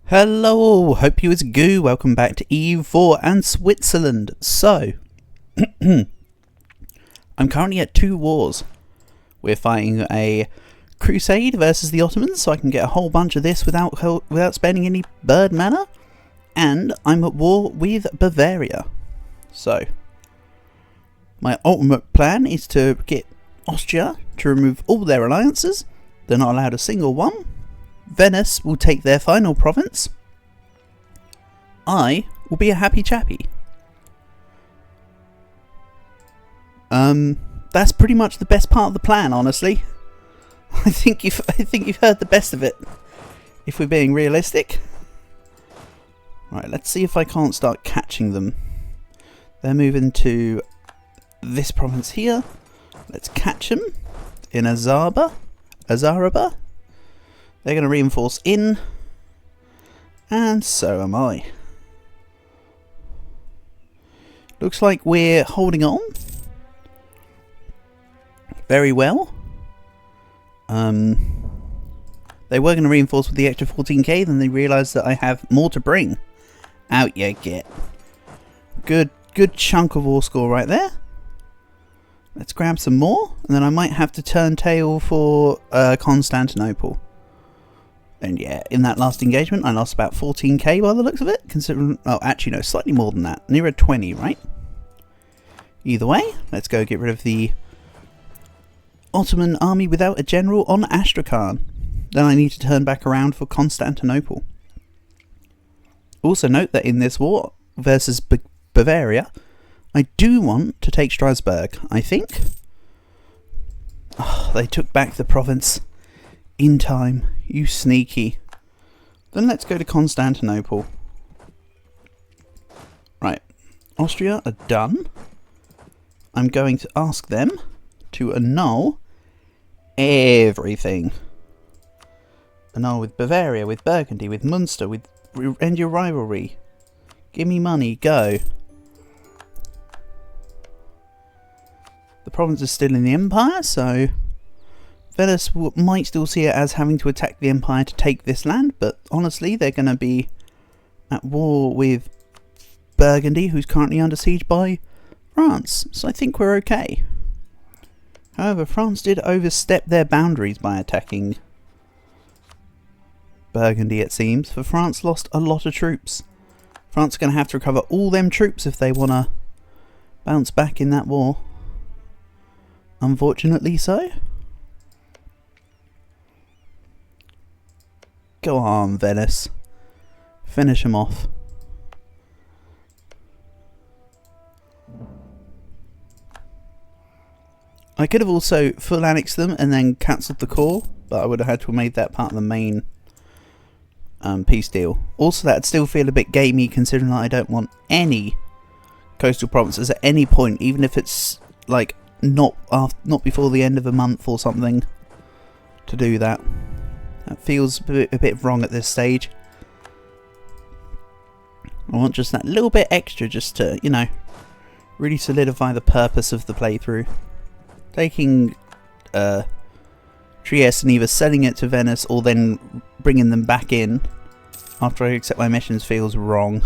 Hello all, hope you is goo. Welcome back to EU4 and Switzerland. So, I'm currently at two wars. We're fighting a crusade versus the Ottomans, so I can get a whole bunch of this without spending any bird mana. And I'm at war with Bavaria. So, my ultimate plan is to get Austria to remove all their alliances. They're not allowed a single one. Venice will take their final province. I will be a happy chappy. That's pretty much the best part of the plan, honestly. I think you've heard the best of it, if we're being realistic. Right, let's see if I can't start catching them. They're moving to this province here. Let's catch them in Azaraba. They're going to reinforce in, and so am I. Looks like we're holding on very well. They were going to reinforce with the extra 14k, then they realised that I have more to bring. Out you get. Good chunk of war score right there. Let's grab some more, and then I might have to turn tail for Constantinople. And yeah, in that last engagement, I lost about 14k by the looks of it. Considering, oh, actually no, slightly more than that. Nearer 20, right? Either way, let's go get rid of the Ottoman army without a general on Astrakhan. Then I need to turn back around for Constantinople. Also note that in this war versus Bavaria, I do want to take Strasbourg, I think. Oh, they took back the province in time. You sneaky. Then let's go to Constantinople. Right. Austria are done. I'm going to ask them to annul everything. Annul with Bavaria, with Burgundy, with Munster, with end your rivalry. Give me money, go. The province is still in the Empire, so Venice might still see it as having to attack the Empire to take this land, but honestly, they're going to be at war with Burgundy, who's currently under siege by France, so I think we're okay. However, France did overstep their boundaries by attacking Burgundy, it seems, for France lost a lot of troops. France are going to have to recover all them troops if they want to bounce back in that war. Unfortunately so. Go on, Venice. Finish him off. I could have also full annexed them and then cancelled the core, but I would have had to have made that part of the main peace deal. Also, that'd still feel a bit gamey, considering that I don't want any coastal provinces at any point, even if it's like not before the end of a month or something, to do that. That feels a bit wrong at this stage. I want just that little bit extra just to, you know, really solidify the purpose of the playthrough. Taking Trieste and either selling it to Venice or then bringing them back in after I accept my missions feels wrong.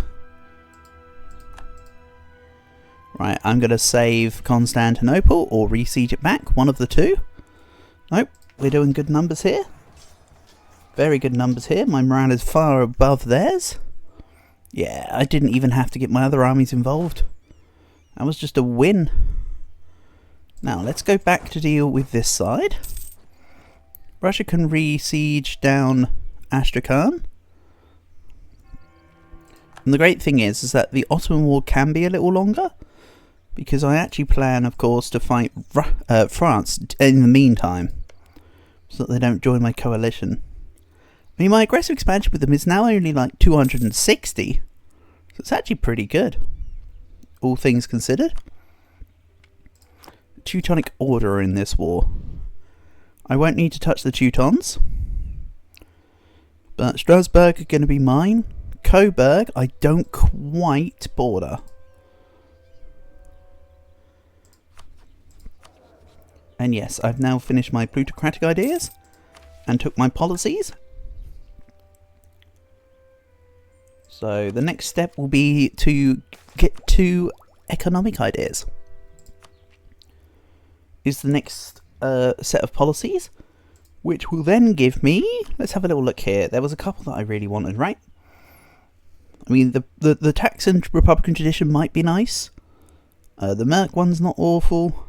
Right, I'm going to save Constantinople or re-siege it back, one of the two. Nope, we're doing good numbers here. Very good numbers here. My morale is far above theirs. Yeah, I didn't even have to get my other armies involved. That was just a win. Now, let's go back to deal with this side. Russia can re-siege down Astrakhan. And the great thing is that the Ottoman War can be a little longer, because I actually plan, of course, to fight France in the meantime, so that they don't join my coalition. I mean, my aggressive expansion with them is now only like 260, so it's actually pretty good, all things considered. Teutonic Order in this war. I won't need to touch the Teutons, but Strasbourg are going to be mine. Coburg, I don't quite border. And yes, I've now finished my plutocratic ideas and took my policies. So the next step will be to get to economic ideas. Is the next set of policies, which will then give me... Let's have a little look here. There was a couple that I really wanted, right? I mean, the tax and Republican tradition might be nice. The Merc one's not awful.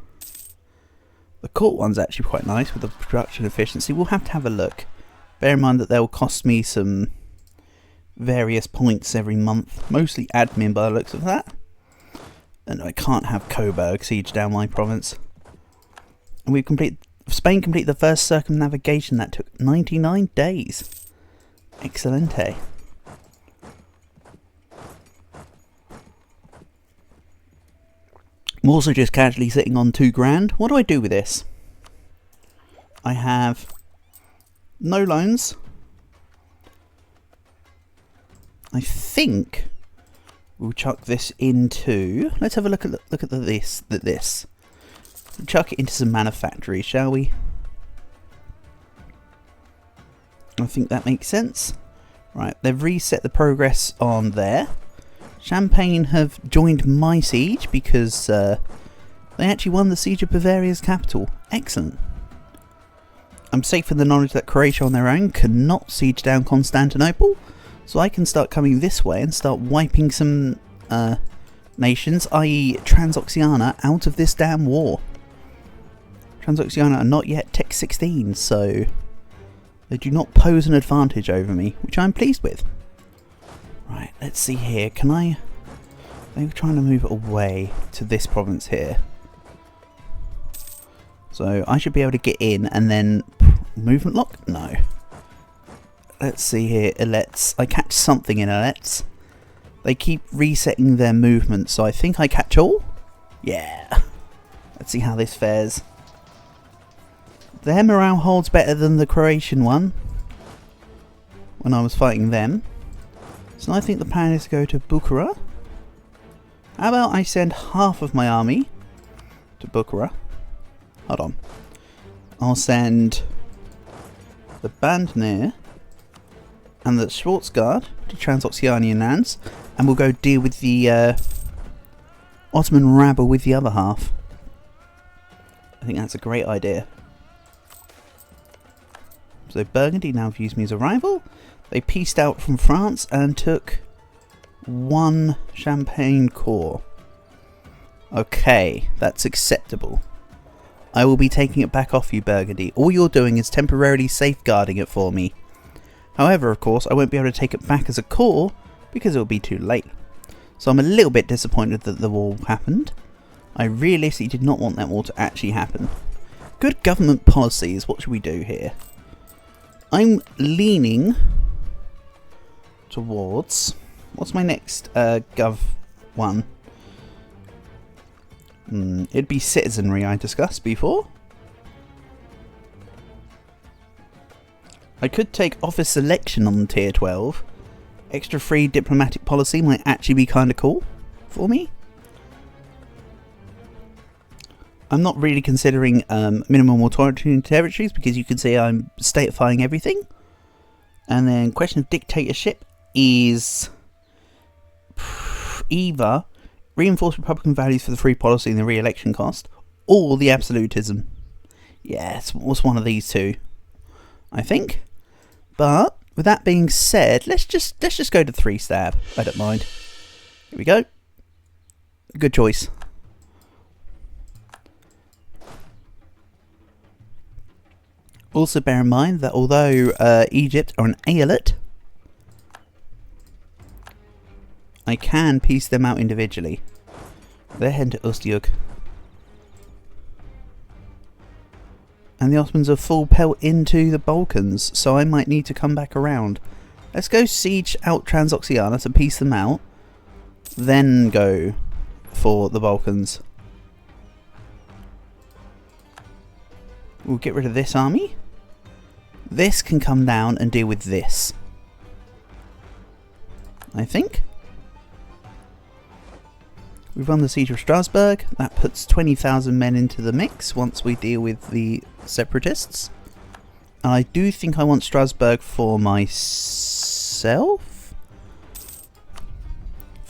The court one's actually quite nice with the production efficiency. We'll have to have a look. Bear in mind that they'll cost me some various points every month. Mostly admin by the looks of that. And I can't have Coburg siege down my province. And Spain completed the first circumnavigation. That took 99 days. Excelente. I'm also just casually sitting on 2 grand. What do I do with this? I have no loans. I think we'll chuck this into... Let's have a look at this. We'll chuck it into some manufactory, shall we? I think that makes sense. Right, they've reset the progress on there. Champagne have joined my siege because they actually won the siege of Bavaria's capital. Excellent. I'm safe in the knowledge that Croatia on their own cannot siege down Constantinople, so I can start coming this way and start wiping some nations, i.e. Transoxiana, out of this damn war. Transoxiana are not yet Tech 16, so they do not pose an advantage over me, which I'm pleased with. Right, let's see here. They're trying to move away to this province here. So I should be able to get in and then... Movement lock? No. Let's see here. Ilettes. I catch something in Ilettes. They keep resetting their movement, so I think I catch all? Yeah. Let's see how this fares. Their morale holds better than the Croatian one when I was fighting them. So I think the plan is to go to Bukhara. How about I send half of my army to Bukhara? Hold on. I'll send the Bandner and the Schwarzguard to Transoxianian lands, and we'll go deal with the Ottoman rabble with the other half. I think that's a great idea. So Burgundy now views me as a rival. They pieced out from France and took 1 Champagne core. Okay, that's acceptable. I will be taking it back off you, Burgundy. All you're doing is temporarily safeguarding it for me. However, of course, I won't be able to take it back as a core because it will be too late. So I'm a little bit disappointed that the war happened. I realistically did not want that war to actually happen. Good government policies. What should we do here? I'm leaning towards... What's my next gov one? It'd be citizenry I discussed before. I could take office selection on tier 12. Extra free diplomatic policy might actually be kind of cool for me. I'm not really considering minimum authoritarian territories because you can see I'm statifying everything. And then question of dictatorship is either reinforce Republican values for the free policy and the re-election cost, or the absolutism. Yeah, it was one of these two, I think. But with that being said, let's just go to 3 stab. I don't mind. Here we go. Good choice. Also bear in mind that although Egypt are an eyalet, I can piece them out individually. They're heading to Ustyug. And the Ottomans are full pelt into the Balkans, so I might need to come back around. Let's go siege out Transoxiana to piece them out, then go for the Balkans. We'll get rid of this army. This can come down and deal with this, I think. We've won the siege of Strasbourg. That puts 20,000 men into the mix once we deal with the separatists. And I do think I want Strasbourg for myself.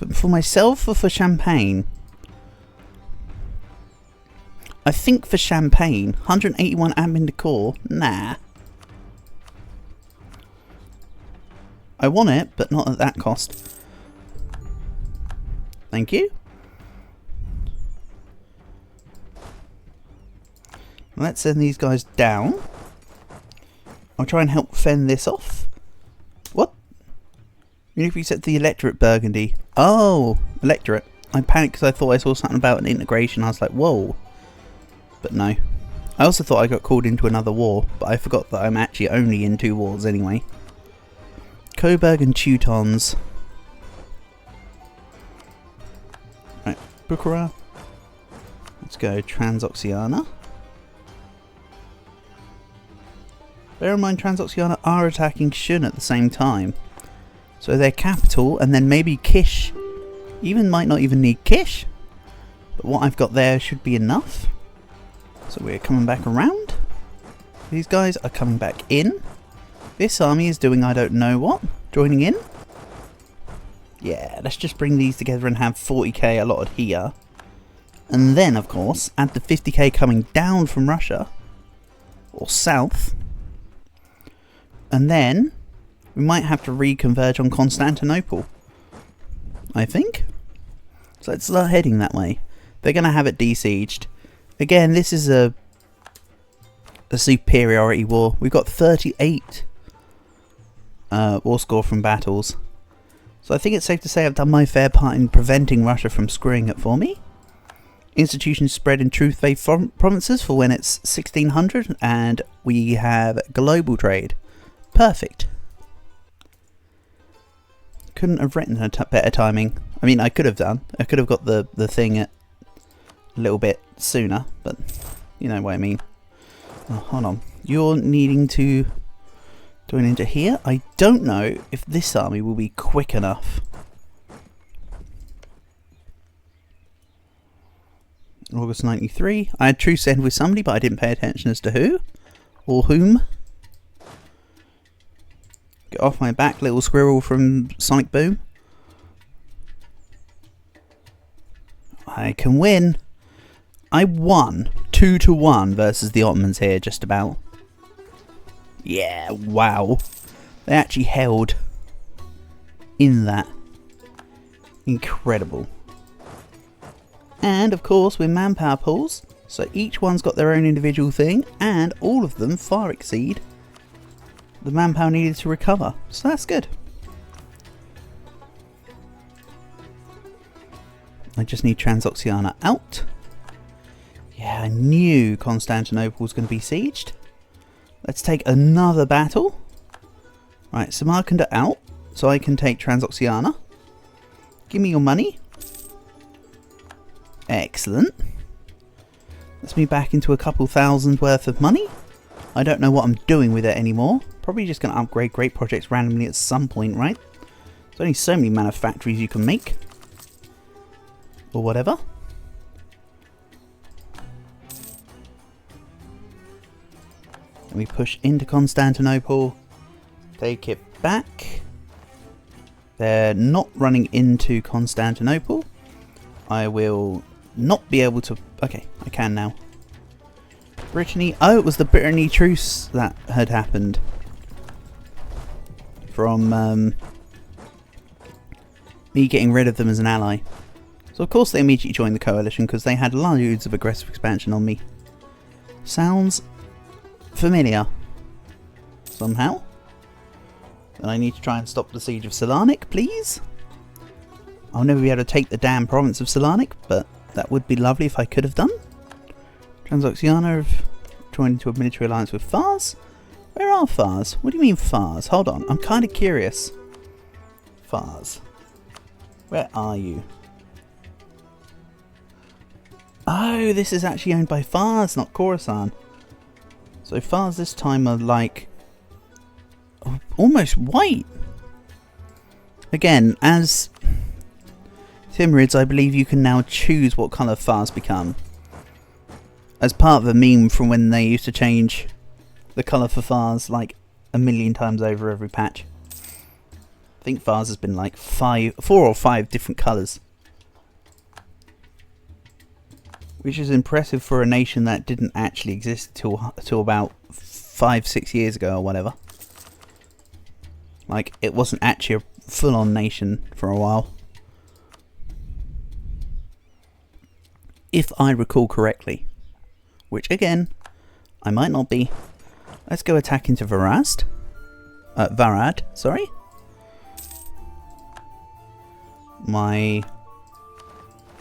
For myself or for Champagne? I think for Champagne. 181 admin decor? Nah. I want it, but not at that cost. Thank you. Let's send these guys down. I'll try and help fend this off. What? You need to reset the electorate burgundy. Oh, electorate. I panicked because I thought I saw something about an integration. I was like, whoa. But no. I also thought I got called into another war, but I forgot that I'm actually only in 2 wars anyway. Coburg and Teutons. Right, Bukhara. Let's go Transoxiana. Bear in mind, Transoxiana are attacking Shun at the same time. So their capital, and then maybe Kish. Even might not even need Kish. But what I've got there should be enough. So we're coming back around. These guys are coming back in. This army is doing I don't know what. Joining in. Yeah, let's just bring these together and have 40k allotted here. And then, of course, add the 50k coming down from Russia. Or south. And then, we might have to reconverge on Constantinople. I think. So let's start heading that way. They're going to have it besieged. Again, this is a superiority war. We've got 38 war score from battles. So I think it's safe to say I've done my fair part in preventing Russia from screwing it for me. Institutions spread in truth-based provinces for when it's 1600, and we have global trade. Perfect. Couldn't have written a better timing. I mean, I could have done. I could have got the thing at a little bit sooner, but you know what I mean. Oh, hold on. You're needing to join into here. I don't know if this army will be quick enough. August 93. I had truce end with somebody, but I didn't pay attention as to who or whom. Get off my back, little squirrel from Sonic Boom. I can win. I won 2-1 versus the Ottomans here, just about. Yeah, wow. They actually held in that. Incredible. And, of course, with manpower pools, so each one's got their own individual thing, and all of them far exceed the manpower needed to recover. So that's good. I just need Transoxiana out. Yeah, I knew Constantinople was going to be sieged. Let's take another battle. Right, Samarkand out, so I can take Transoxiana. Give me your money. Excellent. Let's move back into a couple thousand worth of money. I don't know what I'm doing with it anymore. Probably just going to upgrade great projects randomly at some point, right? There's only so many manufactories you can make. Or whatever. And we push into Constantinople. Take it back. They're not running into Constantinople. I will not be able to... Okay, I can now. Brittany. Oh, it was the Brittany truce that had happened. From me getting rid of them as an ally. So of course they immediately joined the coalition because they had loads of aggressive expansion on me. Sounds familiar. Somehow. And I need to try and stop the siege of Switzerlake, please. I'll never be able to take the damn province of Switzerlake, but that would be lovely if I could have done. Transoxiana have joined into a military alliance with Fars. Where are Fars? What do you mean Fars? Hold on, I'm kind of curious. Fars. Where are you? Oh, this is actually owned by Fars, not Khorasan. So Fars this time are like... almost white. Again, as Timurids, I believe you can now choose what colour Fars become. As part of a meme from when they used to change the colour for Fars like a million times over every patch. I think Vase has been like 4 or 5 different colours. Which is impressive for a nation that didn't actually exist till about 5-6 years ago or whatever. Like, it wasn't actually a full-on nation for a while. If I recall correctly. Which, again, I might not be. Let's go attack into Varad, sorry. My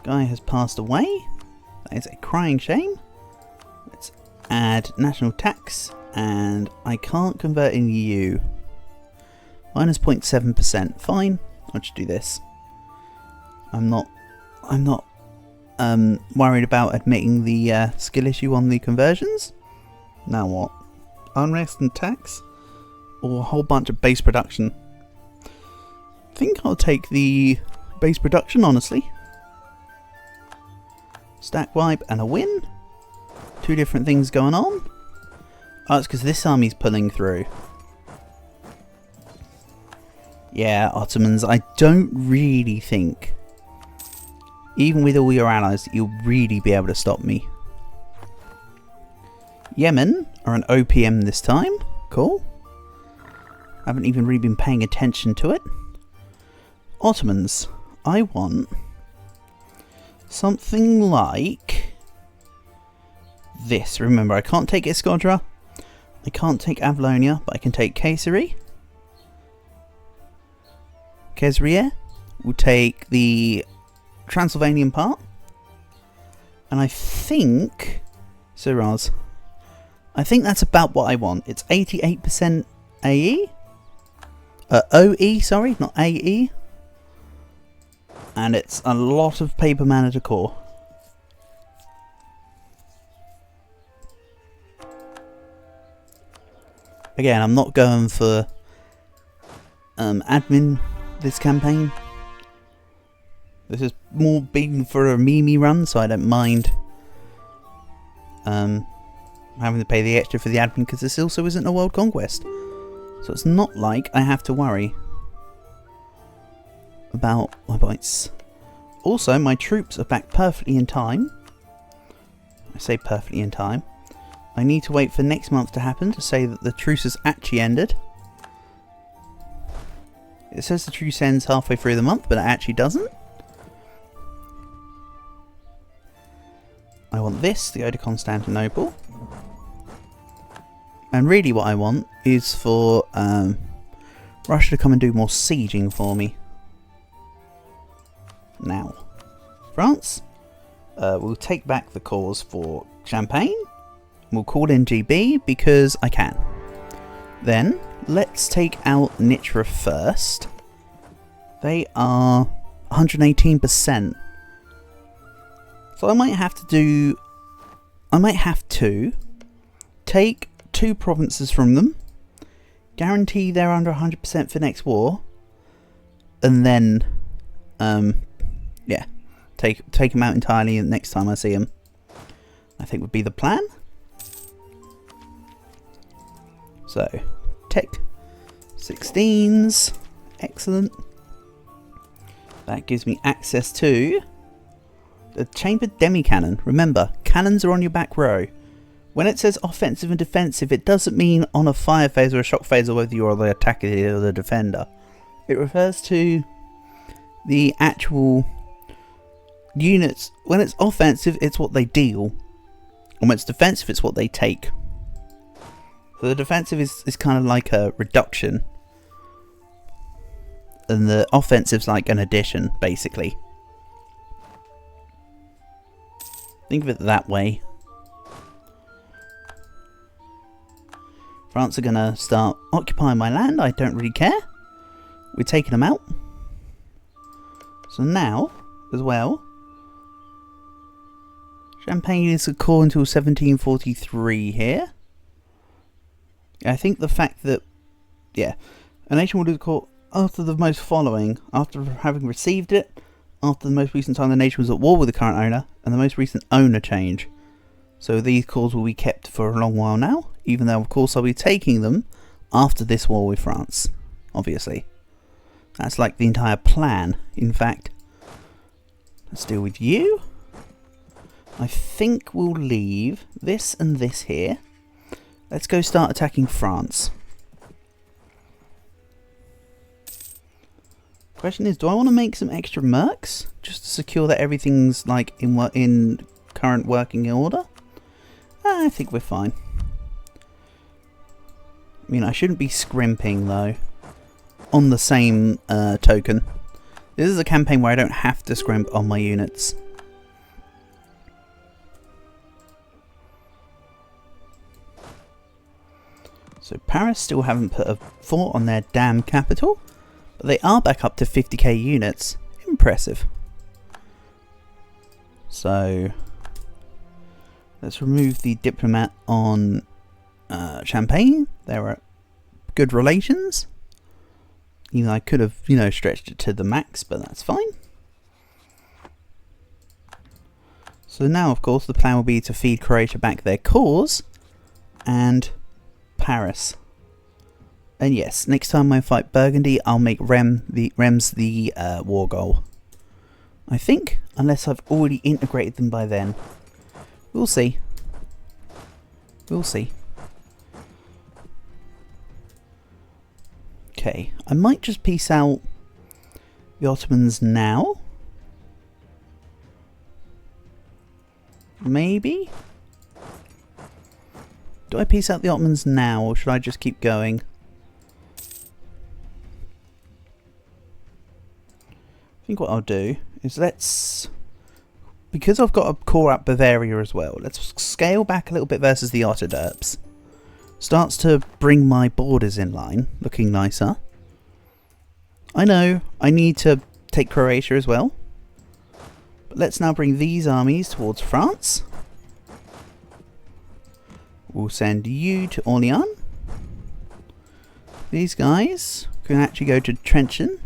guy has passed away. That is a crying shame. Let's add national tax, and I can't convert in EU. Minus 0.7%. Fine. I'll just do this. I'm not worried about admitting the skill issue on the conversions. Now what? Unrest and tax, or a whole bunch of base production? I think I'll take the base production, honestly. Stack wipe and a win. 2 different things going on. Oh, it's because this army's pulling through. Yeah, Ottomans, I don't really think, even with all your allies, you'll really be able to stop me. Yemen are an OPM this time. Cool. Haven't even really been paying attention to it. Ottomans, I want something like this. Remember, I can't take Escodra, I can't take Avalonia, but I can take Kayseri. Kesrier will take the Transylvanian part, and I think Siraz. I think that's about what I want. It's 88% AE, OE, sorry, not AE. And it's a lot of paper mana to core. Again, I'm not going for admin this campaign. This is more being for a meme run, so I don't mind having to pay the extra for the admin, because this also isn't a world conquest. So it's not like I have to worry about my points. Also, my troops are back perfectly in time. I say perfectly in time. I need to wait for next month to happen to say that the truce has actually ended. It says the truce ends halfway through the month, but it actually doesn't. I want this to go to Constantinople. And really what I want is for Russia to come and do more sieging for me. Now, France, we'll take back the cause for Champagne. We'll call in GB because I can. Then, let's take out Nitra first. They are 118%. So I might have to take 2 provinces from them, guarantee they're under 100% for next war, and then, yeah, take them out entirely next time I see them. I think would be the plan. So, tech 16s, excellent. That gives me access to the chambered demi-cannon. Remember, cannons are on your back row. When it says offensive and defensive, it doesn't mean on a fire phase or a shock phase or whether you're the attacker or the defender. It refers to the actual units. When it's offensive, it's what they deal. And when it's defensive, it's what they take. So the defensive is kind of like a reduction. And the offensive's like an addition, basically. Think of it that way. France are going to start occupying my land. I don't really care. We're taking them out. So now, as well, Champagne is a core until 1743 here. I think the fact that, yeah, a nation will do the core after the most following, after having received it, after the most recent time the nation was at war with the current owner, and the most recent owner change. So these cores will be kept for a long while now, even though of course I'll be taking them after this war with France, obviously. That's like the entire plan, in fact. Let's deal with you. I think we'll leave this and this here. Let's go start attacking France. Question is, do I want to make some extra mercs just to secure that everything's like in current working order? I think we're fine. I mean, I shouldn't be scrimping though. On the same token, this is a campaign where I don't have to scrimp on my units. So Paris still haven't put a fort on their damn capital. But they are back up to 50k units. Impressive. So let's remove the diplomat on Champagne. There are good relations. You know, I could have, stretched it to the max, but that's fine. So now, of course, the plan will be to feed Croatia back their cause and Paris. And yes, next time I fight Burgundy, I'll make Rems the war goal. I think, unless I've already integrated them by then. We'll see. We'll see. Okay, I might just peace out the Ottomans now. Maybe? Do I peace out the Ottomans now, or should I just keep going? I think what I'll do is because I've got a core up Bavaria as well, let's scale back a little bit versus the Ottoderps. Starts to bring my borders in line, looking nicer. I know, I need to take Croatia as well. But let's now bring these armies towards France. We'll send you to Orléans. These guys can actually go to Trenton.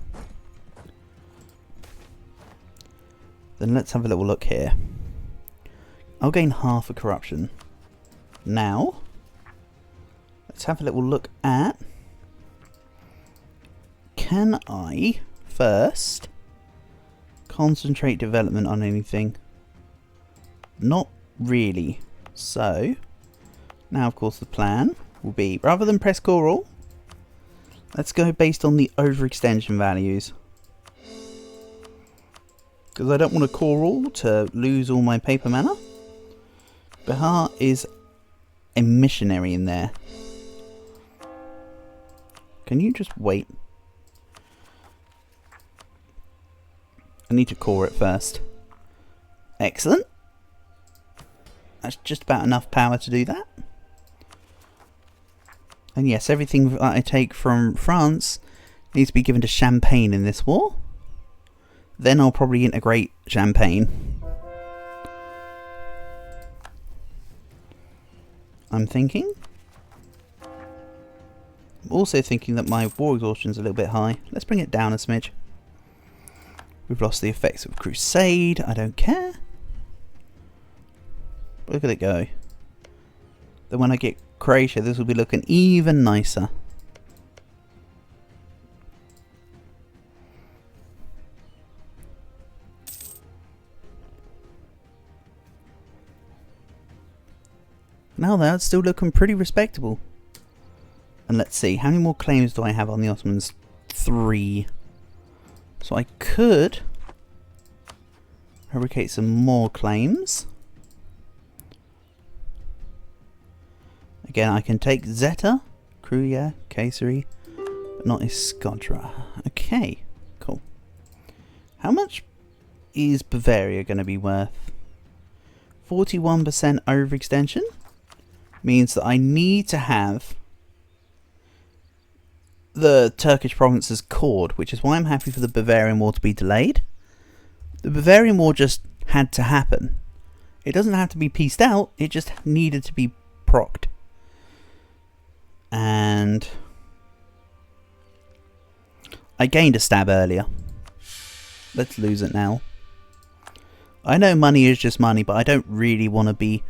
Then let's have a little look here. I'll gain half a corruption. Now, let's have a little look at... Can I first concentrate development on anything? Not really. So, now of course the plan will be, rather than press core all, let's go based on the overextension values. Because I don't want a core all to lose all my paper mana. Bihar is a missionary in there. Can you just wait? I need to core it first. Excellent. That's just about enough power to do that. And yes, everything that I take from France needs to be given to Champagne in this war. Then I'll probably integrate Champagne. I'm thinking. I'm also thinking that my war exhaustion is a little bit high. Let's bring it down a smidge. We've lost the effects of Crusade. I don't care. Look at it go. Then when I get Croatia, this will be looking even nicer. Now that's still looking pretty respectable. And let's see, how many more claims do I have on the Ottomans? 3. So I could fabricate some more claims. Again, I can take Zeta, Kruya, Kayseri, but not Escadra. Okay, cool. How much is Bavaria going to be worth? 41% overextension means that I need to have the Turkish provinces cored, which is why I'm happy for the Bavarian War to be delayed. The Bavarian War just had to happen. It doesn't have to be pieced out, it just needed to be procced. And I gained a stab earlier. Let's lose it now. I know money is just money, but I don't really want to be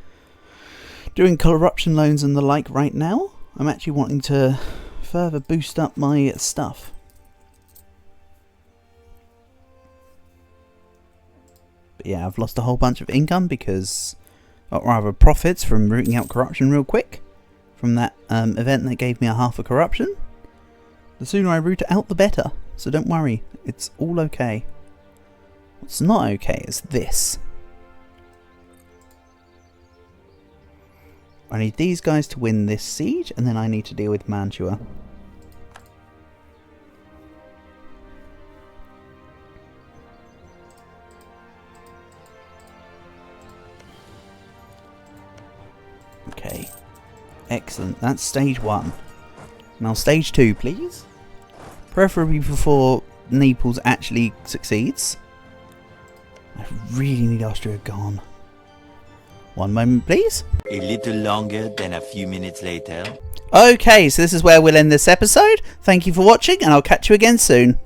doing corruption loans and the like right now. I'm actually wanting to further boost up my stuff. But yeah, I've lost a whole bunch of income because, or rather profits, from rooting out corruption real quick. From that event that gave me a half a corruption. The sooner I root it out, the better. So don't worry, it's all okay. What's not okay is this. I need these guys to win this siege, and then I need to deal with Mantua. Okay. Excellent. That's stage 1. Now stage 2, please. Preferably before Naples actually succeeds. I really need Austria gone. One moment, please. A little longer than a few minutes later. Okay, so this is where we'll end this episode. Thank you for watching, and I'll catch you again soon.